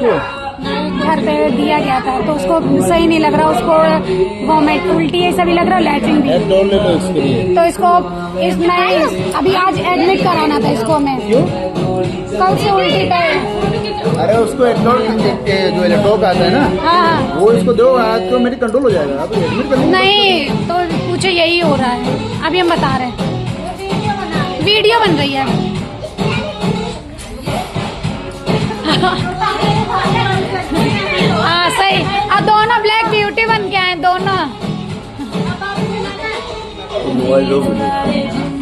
उसको? घर पे दिया गया था तो उसको सही नहीं लग रहा, उसको वॉमिट उल्टी है सभी लग रहा, लैट्रिन भी। एडोल ले लो इसके लिए। तो इसको नहीं अभी आज एडमिट कराना था इसको हमें। क्यों? कल से उल्टी पे। अरे उसको एडोल जो इलेक्ट्रोक आता है ना, हाँ वो इसको दो, ऑटोमेटिक कंट्रोल हो जाएगा। आप एडमिट कर लो। नहीं तो पूछो यही हो रहा है, अभी हम बता रहे हैं, वीडियो बन रही है। हाँ सही, अब दोनों ब्लैक ब्यूटी बन के आए दोनों। मोबाइल दो मुझे।